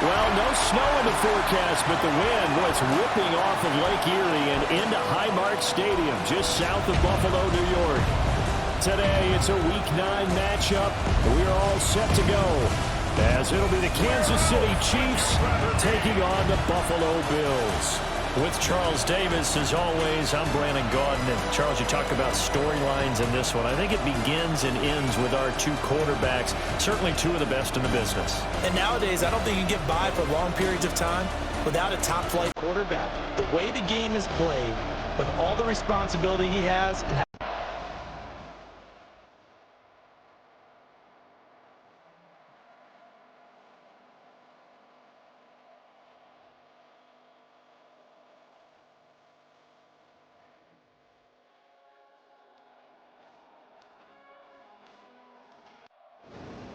Well, no snow in the forecast, but the wind was whipping off of Lake Erie and into Highmark Stadium, just south of Buffalo, New York. Today, it's a Week 9 matchup. We are all set to go, as it'll be the Kansas City Chiefs taking on the Buffalo Bills. With Charles Davis, as always, I'm Brandon Gaudin. And Charles, you talk about storylines in this one. I think it begins and ends with our two quarterbacks, certainly two of the best in the business. And nowadays, I don't think you can get by for long periods of time without a top-flight quarterback. The way the game is played, with all the responsibility he has,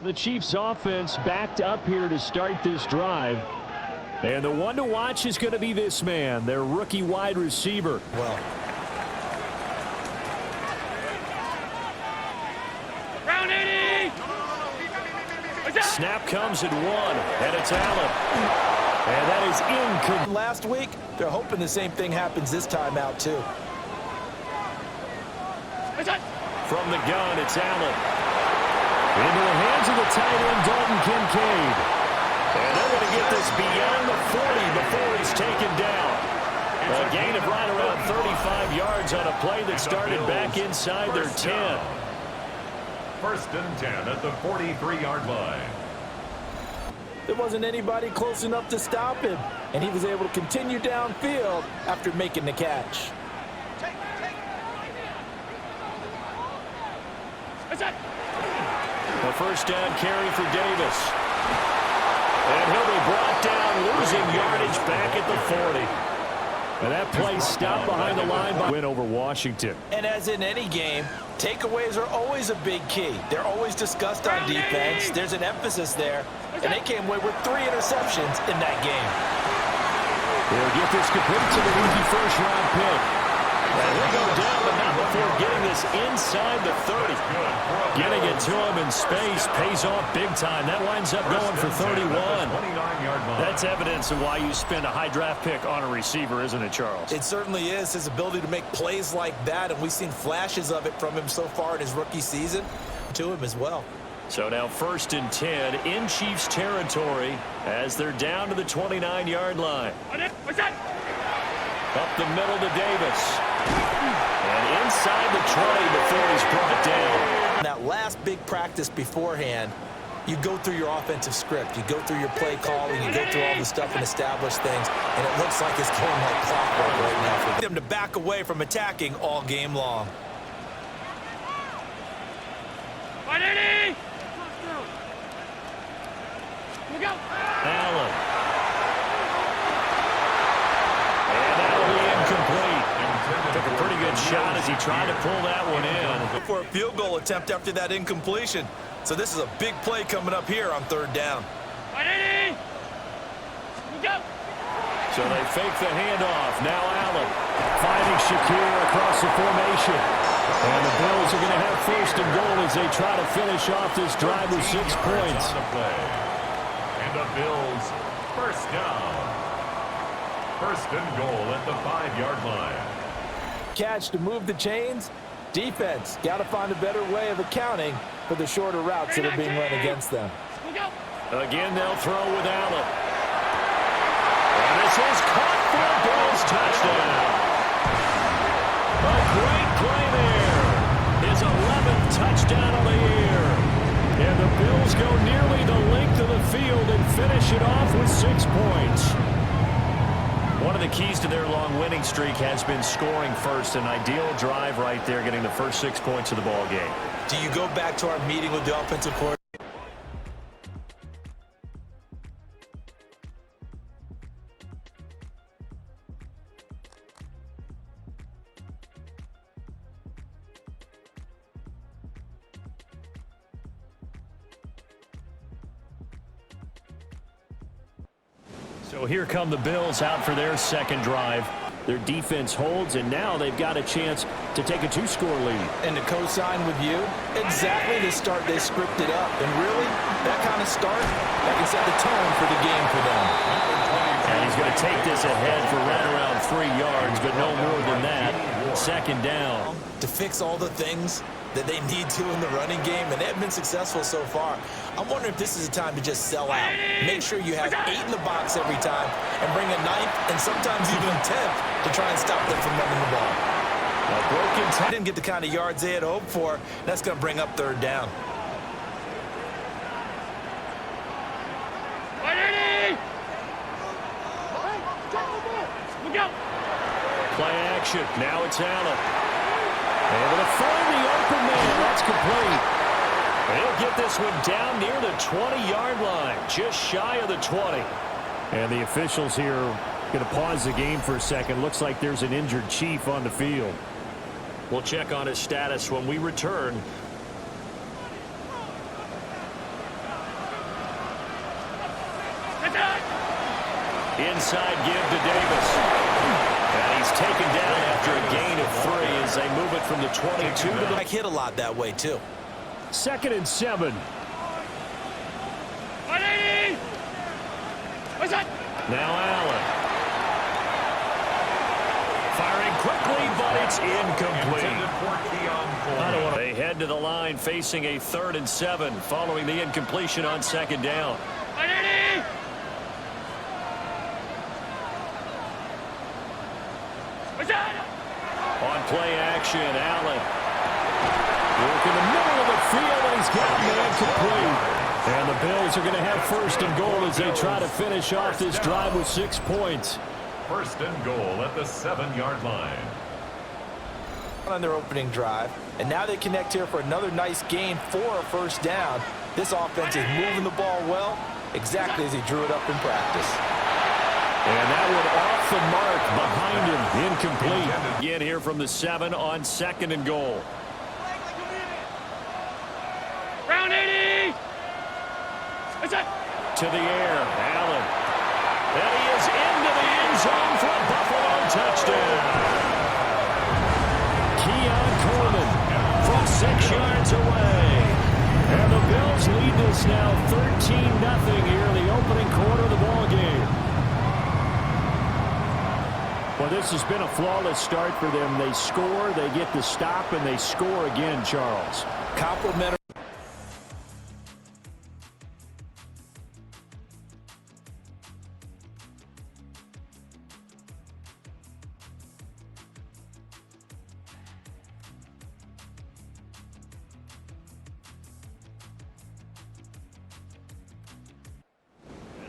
the Chiefs offense backed up here to start this drive. And the one to watch is going to be this man, their rookie wide receiver. well, Round 80! Snap comes at one, and it's Allen. And that is incomplete. last week, they're hoping the same thing happens this time out, too. From the gun, it's Allen. Into the hands of the tight end, Dalton Kincaid. And they're going to get this beyond the 40 before he's taken down. A gain of right around 35 yards on a play that started back inside their 10. First and 10 at the 43-yard line. There wasn't anybody close enough to stop him, and he was able to continue downfield after making the catch. A first down carry for Davis. And he'll be brought down, losing yardage back at the 40. And that play stopped behind the line by win over Washington. And as in any game, takeaways are always a big key. They're always discussed on defense. There's an emphasis there, and they came away with 3 interceptions in that game. They'll get this complete to the rookie first-round pick. And he'll go down, but not before getting this inside the 30. Getting it to him in space pays off big time. That winds up going for 31. That's evidence of why you spend a high draft pick on a receiver, isn't it, Charles? It certainly is. His ability to make plays like that, and we've seen flashes of it from him so far in his rookie season, to him as well. So now first and 10 in Chiefs territory as they're down to the 29-yard line. Up the middle to Davis. And inside the 20 before he's brought down. That last big practice beforehand, you go through your offensive script. You go through your play calling. You go through all the stuff and establish things. And it looks like it's going like clockwork right now for them to back away from attacking all game long. 180! Here we go. Allen. And that'll be incomplete. Took a pretty good shot as he tried to pull that one in. For a field goal attempt after that incompletion. So this is a big play coming up here on 3rd down. 180! Here we go. So they fake the handoff. Now Allen finding Shakir across the formation. And the Bills are going to have first and goal as they try to finish off this drive with 6 points. And the Bills first down. First and goal at the 5-yard line. Catch to move the chains. Defense got to find a better way of accounting for the shorter routes that are being run against them. Again, they'll throw with Allen. And this is caught for a Bills touchdown. A great play there. His 11th touchdown of the year. And the Bills go nearly the length of the field and finish it off with 6 points. One of the keys to their long winning streak has been scoring first. An ideal drive right there, getting the first 6 points of the ball game. Do you go back to our meeting with the offensive coordinator? So here come the Bills out for their second drive. Their defense holds, and now they've got a chance to take a 2-score lead. And to co-sign with you, exactly the start they scripted up. And really, that kind of start, that can set the tone for the game for them. And he's going to take this ahead for right around 3 yards, but no more than that. Second down. To fix all the things that they need to in the running game, and they've been successful so far. I'm wondering if this is a time to just sell out. Make sure you have 8 in the box every time and bring a 9th and sometimes even a 10th to try and stop them from running the ball. A broken tackle. Didn't get the kind of yards they had hoped for. That's going to bring up 3rd down. Play action. Now it's Allen. Able to find the open man. That's complete. They'll get this one down near the 20-yard line, just shy of the 20. And the officials here going to pause the game for a second. Looks like there's an injured Chief on the field. We'll check on his status when we return. Inside give to Davis. And he's taken down after a gain of 3 as they move it from the 22 to the... I hit a lot that way, too. 2nd and 7. What's that? Now Allen. Firing quickly, but it's incomplete. They head to the line facing a 3rd and 7 following the incompletion on 2nd down. On play action, Allen. Work in the middle of the field, and he's got man complete. And the Bills are going to have 1st and goal as they try to finish off this drive with 6 points. 1st and goal at the 7-yard line. On their opening drive, and now they connect here for another nice gain for a 1st down. This offense is moving the ball well, exactly as he drew it up in practice. And that one off the mark behind him, incomplete. Again here from the 7 on 2nd and goal. Round 80. What's that? To the air, Allen. And he is into the end zone for a Buffalo touchdown. Keon Coleman from 6 yards away. And the Bills lead this now 13-0 here in the opening quarter of the ball game. Well, this has been a flawless start for them. They score, they get the stop, and they score again, Charles. Complimentary.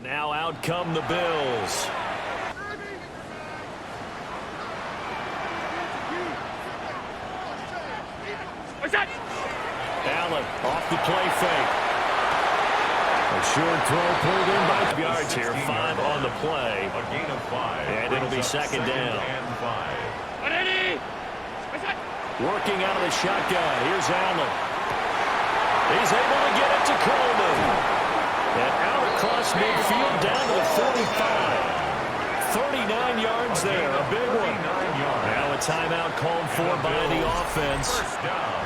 Now out come the Bills. What's that? Allen off the play fake. A short throw pulled in by yards here. 5 on the play. A gain of 5. And it'll be 2nd down. And 5. 180. What's that? Working out of the shotgun. Here's Allen. He's able to get it to Coleman. And out across midfield down to the 45. 39 yards there. A big one. Now a timeout called for by the offense.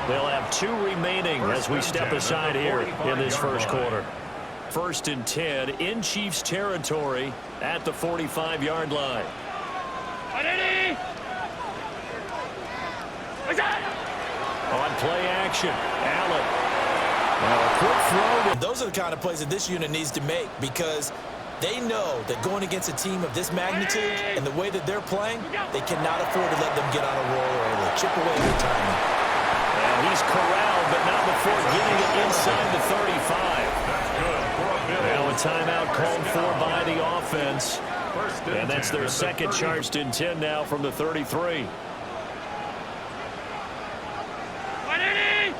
They'll have 2 remaining as we step aside here in this 1st quarter. 1st and 10 in Chiefs territory at the 45-yard line. 180. What's that? On play action, Allen. Now a quick throw. Those are the kind of plays that this unit needs to make because they know that going against a team of this magnitude and the way that they're playing, they cannot afford to let them get on a roll early. Chip away their timing. And he's corralled, but not before getting it inside the 35. Now a timeout called for by the offense. And that's their 2nd charged in 10 now from the 33. 180.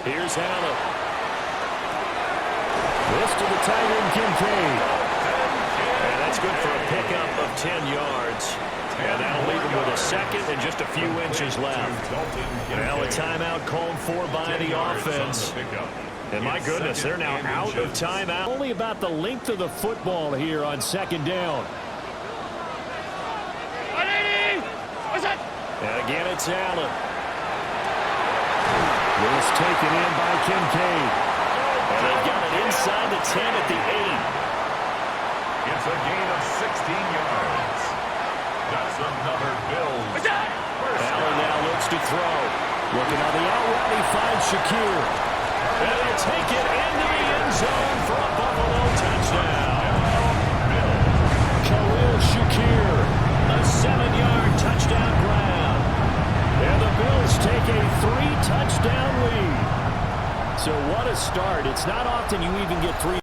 Here's Allen. This to the Tiger and Kincaid. And that's good for a pickup of 10 yards. And that'll leave him with a 2nd and just a few inches left. Now a timeout called for by the offense. And my goodness, they're now out of timeout. Only about the length of the football here on 2nd down. 180. And again, it's Allen. This taken in by Kincaid. And they've got it inside the 10 at the 8. It's a gain of 16 yards. That's another Bills. Allen now looks to throw. Looking on the out route, he finds Shakir. And he'll take it into the end zone for a Buffalo touchdown. Khalil Shakir, a 7-yard touchdown grab. And the Bills take a 3-touchdown lead. So what a start. It's not often you even get 3.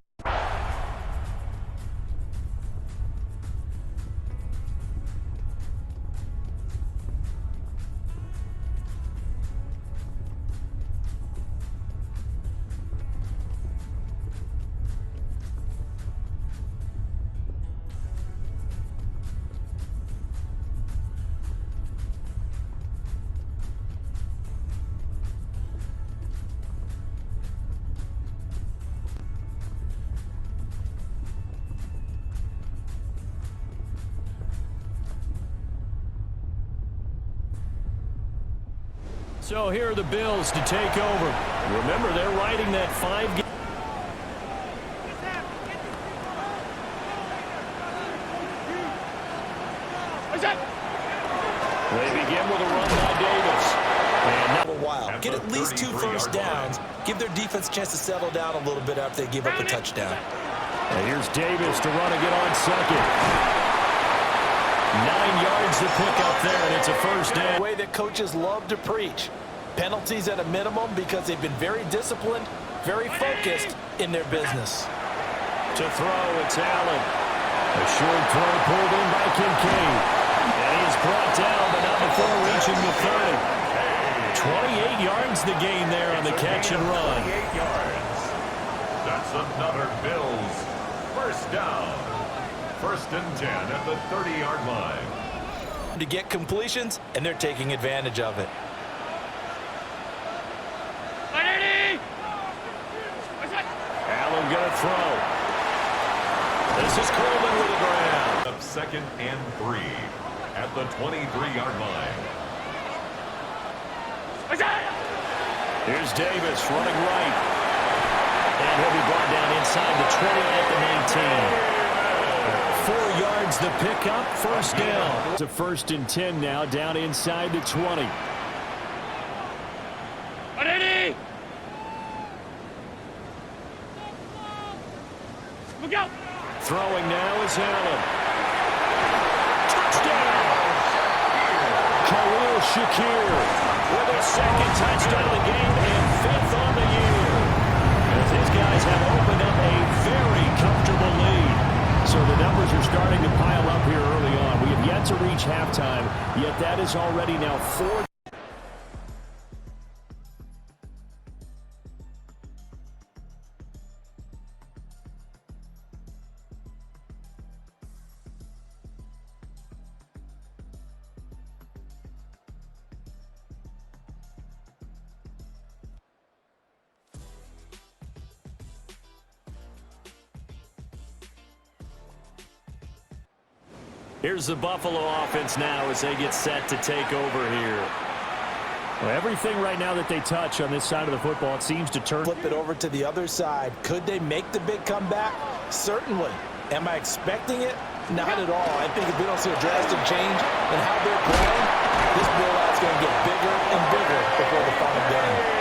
So here are the Bills to take over. Remember, they're riding that 5-game. They begin with a run by Davis. And now A while. Get at least 2 first downs. Give their defense a chance to settle down a little bit after they give up a touchdown. and here's Davis to run again on second. 9 yards to pick up there, and it's a first down. The way that coaches love to preach. Penalties at a minimum because they've been very disciplined, very focused in their business. To throw, it's Allen. A short throw pulled in by Kincaid. And he's brought down, but not before reaching the 30. 28 yards the gain there on the catch and run. 28 yards. That's another Bills first down. First and 10 at the 30-yard line. To get completions, and they're taking advantage of it. Allen going to throw. This is Coleman with the grab. Up second and 3 at the 23-yard line. Here's Davis running right. And he'll be brought down inside the 20 at the 19. 4 yards the pickup, first down. It's a first and 10 now, down inside the 20. Throwing now is Allen. Touchdown! Khalil Shakir with a second touchdown of the game and 5th on the year. As these guys have opened up a very comfortable lead. So the numbers are starting to pile up here early on. We have yet to reach halftime, yet that is already now 4. Here's the Buffalo offense now as they get set to take over here. Well, everything right now that they touch on this side of the football, it seems to turn. Flip it over to the other side. Could they make the big comeback? Certainly. Am I expecting it? Not at all. I think if we don't see a drastic change in how they're playing, this blowout's going to get bigger and bigger before the final game.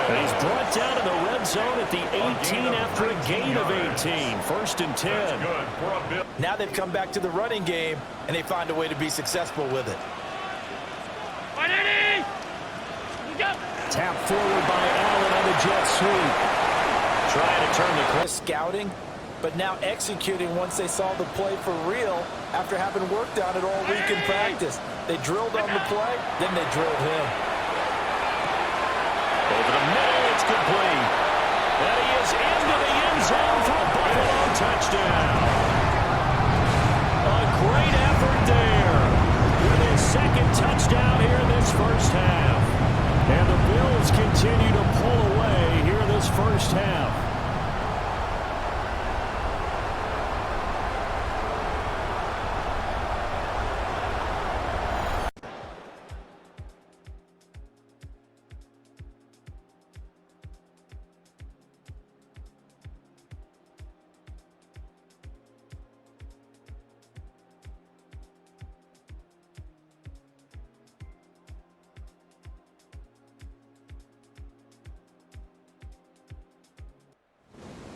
And he's brought down in the red zone at the 18 after a gain of 18. First and 10. Good for a Bill. Now they've come back to the running game, and they find a way to be successful with it. Tap forward by Allen on the jet sweep. Trying to turn the corner. Scouting, but now executing once they saw the play for real after having worked on it all week in practice. They drilled on the play, then they drilled him. Over the middle, it's complete. And he is into the end zone for a Buffalo touchdown. A great effort there with his second touchdown here in this first half. And the Bills continue to pull away here in this first half.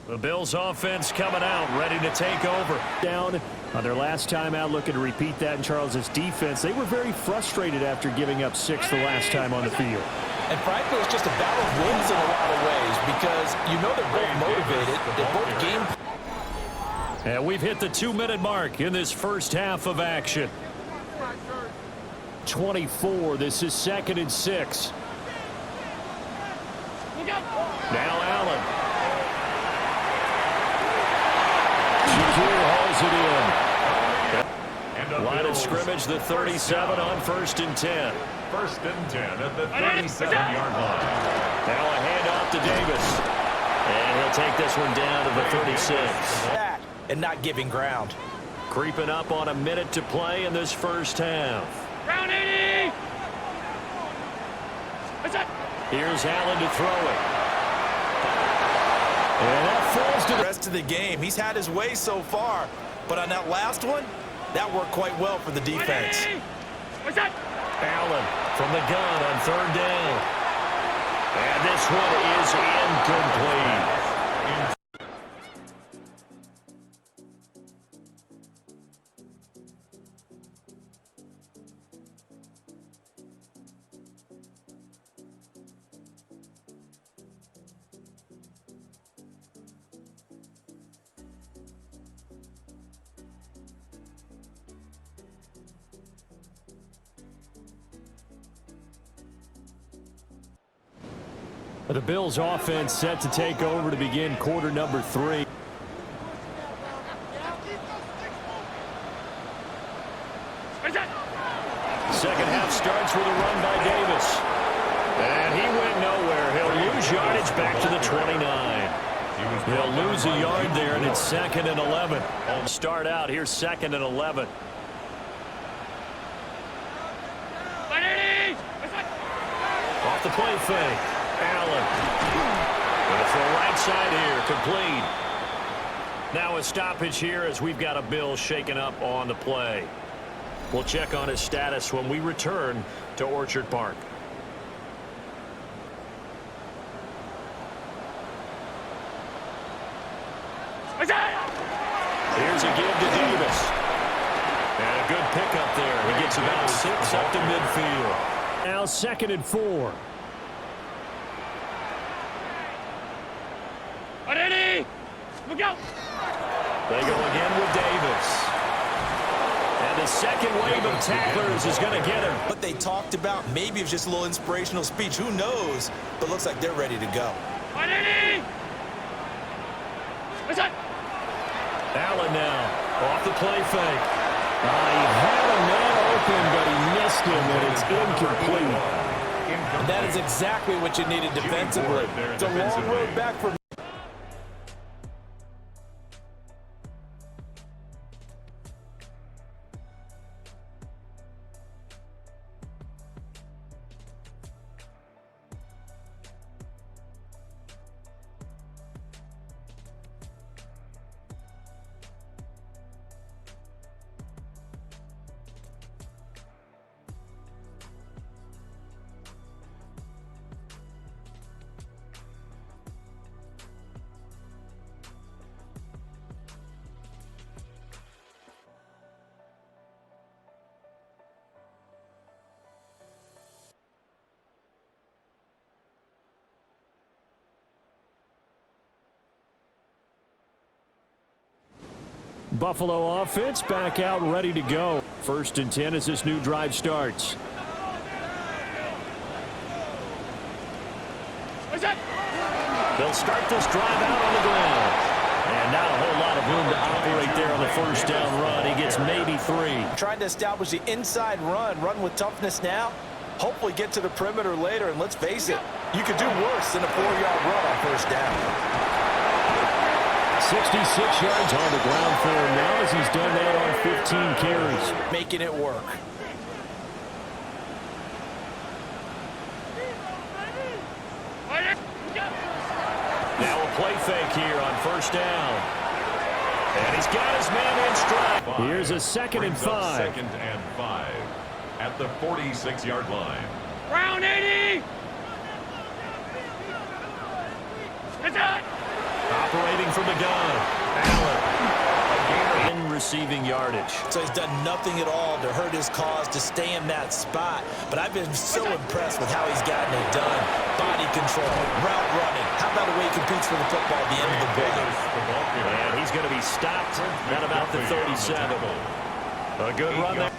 The Bills offense coming out, ready to take over. Down on their last time out, looking to repeat that in Charles's defense. They were very frustrated after giving up 6 the last time on the field. And frankly, it's just a battle of wins in a lot of ways because you know they're both motivated. They're both game. And we've hit the 2-minute mark in this first half of action. 24. This is 2nd and 6. Now Allen. Shakir hauls it in. Line of scrimmage, the 37 on 1st and 10. 1st and 10 at the 37-yard line. Now a handoff to Davis. And he'll take this one down to the 36. And not giving ground. Creeping up on a minute to play in this first half. Round 80. Here's Allen to throw it. And that falls to The rest of the game, he's had his way so far. But on that last one, that worked quite well for the defense. Allen from the gun on 3rd down. And this one is incomplete. The Bills offense set to take over to begin quarter number 3. Second half starts with a run by Davis. And he went nowhere. He'll lose yardage back to the 29. He'll lose a yard there, and it's 2nd and 11. Start out here, 2nd and 11. Off the play fake. Allen. It's the right side here, complete. Now a stoppage here as we've got a Bill shaken up on the play. We'll check on his status when we return to Orchard Park. Here's a give to Davis. And a good pickup there. He gets about 6 up to midfield. Now 2nd and 4. Look out! They go again with Davis. And the second wave of tacklers is going to get him. What they talked about, maybe it was just a little inspirational speech. Who knows? But looks like they're ready to go. Allen now off the play fake. He had a man open, but he missed him, and it's incomplete. And that is exactly what you needed defensively. It's a long road back for Buffalo offense back out ready to go. 1st and 10 as this new drive starts. They'll start this drive out on the ground. And not a whole lot of room to operate there on the 1st down run. He gets maybe 3. trying to establish the inside run with toughness now. Hopefully get to the perimeter later, and let's face it, you could do worse than a 4-yard run on 1st down. 66 yards on the ground for him now as he's done that on 15 carries. Making it work. Now a play fake here on 1st down. And he's got his man in stride. Here's a 2nd and 5. 2nd and 5 at the 46-yard line. Round 80. Operating from the gun. Allen. In receiving yardage. So he's done nothing at all to hurt his cause to stay in that spot. But I've been so impressed with how he's gotten it done. Body control, route running. How about the way he competes for the football at the end of the game? And he's going to be stopped at about the 37. A good run there.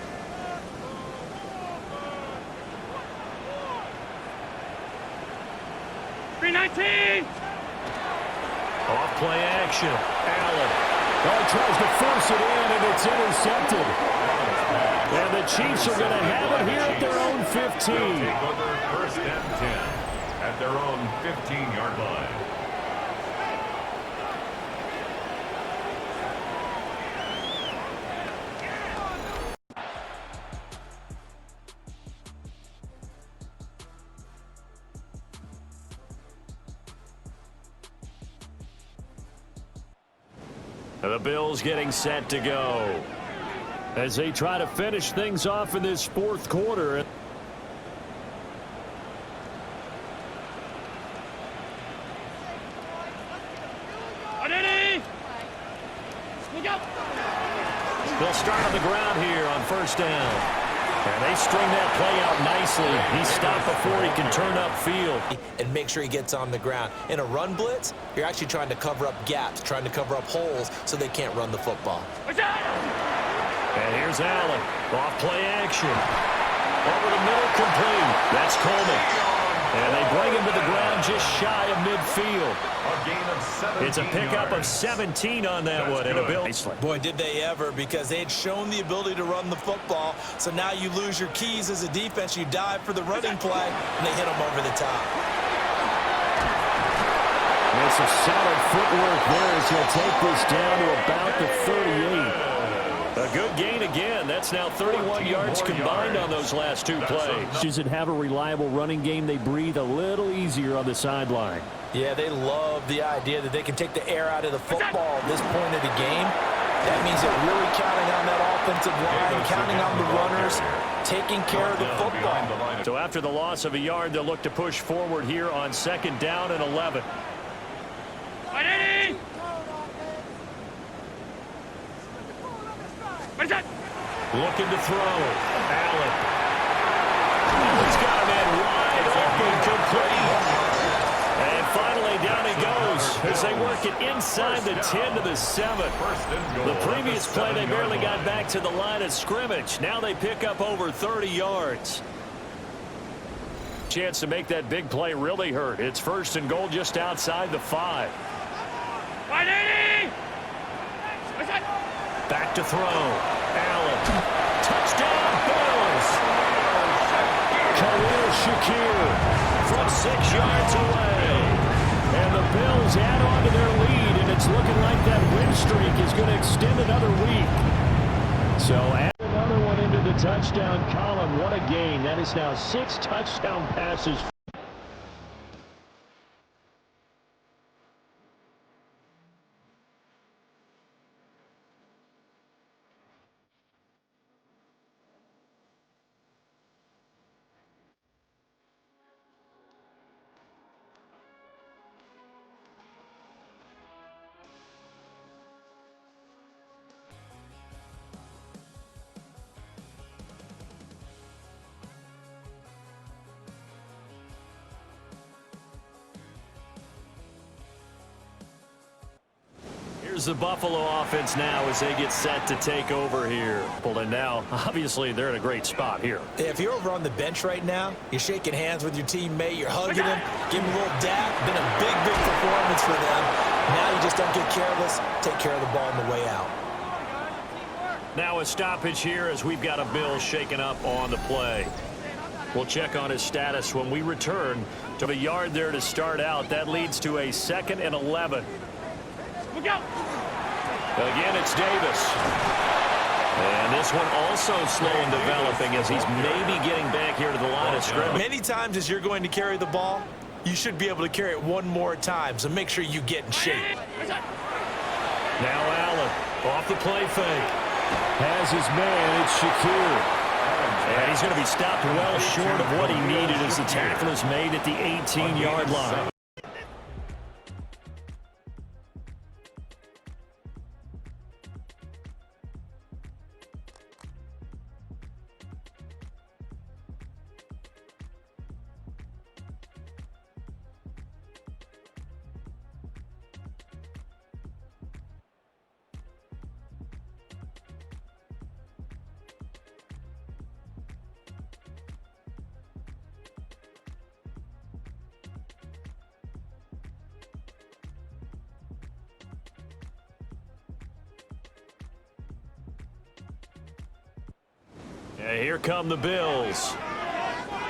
Off play action. Allen. Oh, tries to force it in, and it's intercepted. And the Chiefs are going to have it here at their own 15. Take over first and 10 at their own 15-yard line. The Bills getting set to go as they try to finish things off in this fourth quarter. They'll start on the ground here on first down. And they string that play out nicely. He's stopped before he can turn upfield. And make sure he gets on the ground. In a run blitz, you're actually trying to cover up gaps, trying to cover up holes so they can't run the football. And here's Allen. Off play action. Over the middle, complete. That's Coleman. And they bring him to the ground just shy of midfield. A gain of 17 It's a pickup of 17 on that one. And a Bill. Boy, did they ever, because they had shown the ability to run the football. So now you lose your keys as a defense. You dive for the running play, and they hit them over the top. It's a solid footwork there as he'll take this down to about the 38. A good gain again. That's now 31 yards combined on those last two plays. Does it have a reliable running game? They breathe a little easier on the sideline. Yeah, they love the idea that they can take the air out of the football at this point of the game. That means they're really counting on that offensive line, counting on the runners, taking care of the football. So after the loss of a yard, they'll look to push forward here on second down and 11. Looking to throw. Allen. He's got him in wide open, complete. And finally down he goes as they work it inside the 10 to the 7. The previous play, they barely got back to the line of scrimmage. Now they pick up over 30 yards. Chance to make that big play really hurt. It's first and goal just outside the 5. Back to throw. Allen. Touchdown, Bills. Khalil Shakir from 6 yards away. And the Bills add on to their lead, and it's looking like that win streak is going to extend another week. So add another one into the touchdown column. What a game. That is now 6 touchdown passes. Here's the Buffalo offense now as they get set to take over here. And now, obviously, they're in a great spot here. If you're over on the bench right now, you're shaking hands with your teammate, you're hugging him, giving him a little dap. Been a big, big performance for them. Now you just don't get careless. Take care of the ball on the way out. Now a stoppage here as we've got a Bill shaken up on the play. We'll check on his status when we return to the yard there to start out. That leads to a 2nd and 11. Again, it's Davis. And this one also slow in developing as he's maybe getting back here to the line of scrimmage. Many times as you're going to carry the ball, you should be able to carry it one more time, so make sure you get in shape. Now Allen off the play fake. Has his man, it's Shakir. And he's going to be stopped well short of what he needed as the tackle is made at the 18-yard line. Yeah, here come the Bills.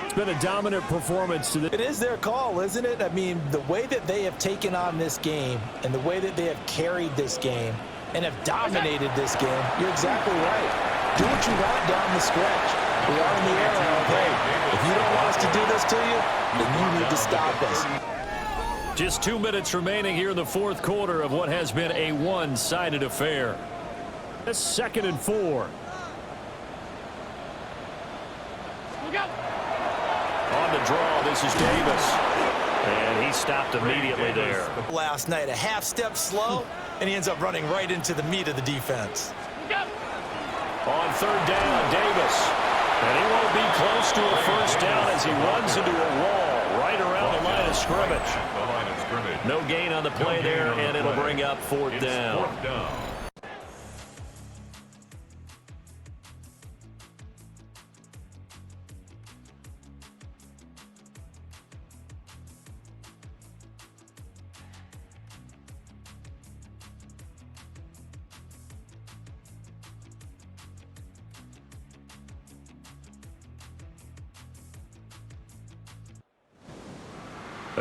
It's been a dominant performance to the. It is their call, isn't it? I mean, the way that they have taken on this game and the way that they have carried this game and have dominated this game, you're exactly right. Do what you want down the stretch. We are in the era of, hey, if you don't want us to do this to you, then you need to stop us. Just 2 minutes remaining here in the fourth quarter of what has been a one-sided affair. It's 2nd and 4. Look out! On the draw, this is Davis. And he stopped immediately there. Last night, a half step slow, and he ends up running right into the meat of the defense. Look out! On 3rd down, Davis. And he won't be close to a first down as he runs into a wall right around the line of scrimmage. No gain on the play there, and it'll bring up 4th down.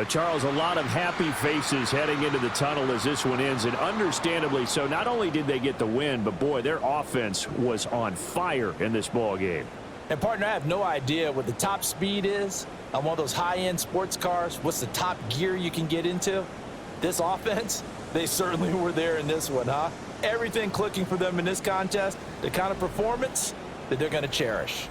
Charles, a lot of happy faces heading into the tunnel as this one ends, and understandably so. Not only did they get the win, but, boy, their offense was on fire in this ball game. And, partner, I have no idea what the top speed is on one of those high-end sports cars. What's the top gear you can get into? This offense, they certainly were there in this one, huh? Everything clicking for them in this contest, the kind of performance that they're going to cherish.